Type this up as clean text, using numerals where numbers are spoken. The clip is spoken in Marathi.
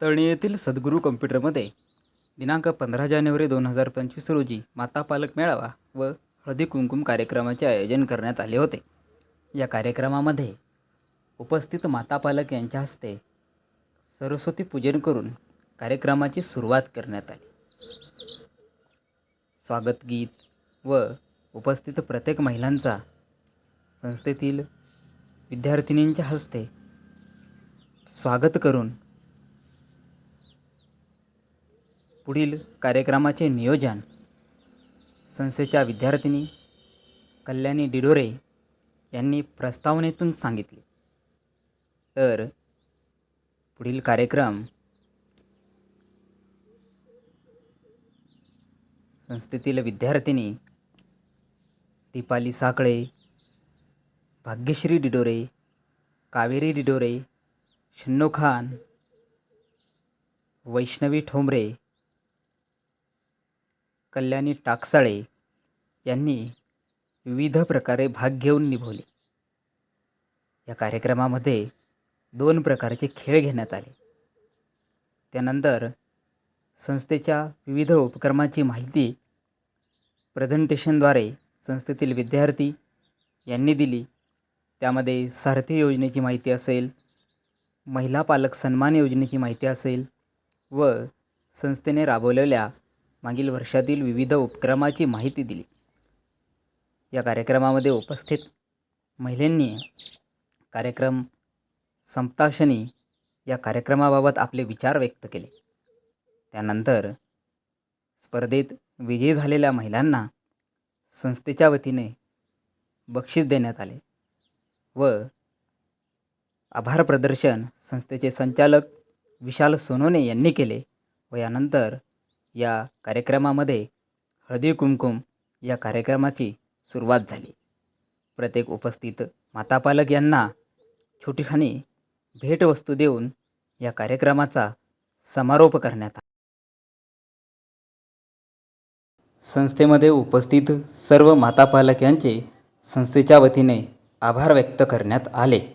तळणी येथील सद्गुरू कॉम्प्युटरमध्ये दिनांक 15 जानेवारी 2025 रोजी माता पालक मेळावा व हळदी कुंकुम कार्यक्रमाचे आयोजन करण्यात आले होते. या कार्यक्रमामध्ये उपस्थित माता पालक यांच्या हस्ते सरस्वती पूजन करून कार्यक्रमाची सुरुवात करण्यात आली. स्वागत गीत व उपस्थित प्रत्येक महिलांचा संस्थेतील विद्यार्थिनींच्या हस्ते स्वागत करून पुढील कार्यक्रमाचे नियोजन संस्थेच्या विद्यार्थिनी कल्याणी डिडोरे यांनी प्रस्तावनेतून सांगितले. तर पुढील कार्यक्रम संस्थेतील विद्यार्थिनी दीपाली साकळे, भाग्यश्री डिडोरे, कावेरी डिडोरे, शन्नो खान, वैष्णवी ठोंबरे, कल्याणी टाकसाळे यांनी विविध प्रकारे भाग घेऊन निभवले. या कार्यक्रमामध्ये 2 प्रकारचे खेळ घेण्यात आले. त्यानंतर संस्थेच्या विविध उपक्रमांची माहिती प्रेझेंटेशनद्वारे संस्थेतील विद्यार्थी यांनी दिली. त्यामध्ये सारथी योजनेची माहिती असेल, महिला पालक सन्मान योजनेची माहिती असेल व संस्थेने राबवलेल्या मागील वर्षातील विविध उपक्रमाची माहिती दिली. या कार्यक्रमामध्ये उपस्थित महिलांनी कार्यक्रम संपताक्षणी या कार्यक्रमाबाबत आपले विचार व्यक्त केले. त्यानंतर स्पर्धेत विजयी झालेल्या महिलांना संस्थेच्या वतीने बक्षीस देण्यात आले व आभार प्रदर्शन संस्थेचे संचालक विशाल सोनोने यांनी केले व यानंतर या कार्यक्रमामध्ये हळदी कुंकुम या कार्यक्रमाची सुरुवात झाली. प्रत्येक उपस्थित माता पालक यांना छोटीखानी भेटवस्तू देऊन या कार्यक्रमाचा समारोप करण्यात आला. संस्थेमध्ये उपस्थित सर्व माता पालक यांचे संस्थेच्या वतीने आभार व्यक्त करण्यात आले.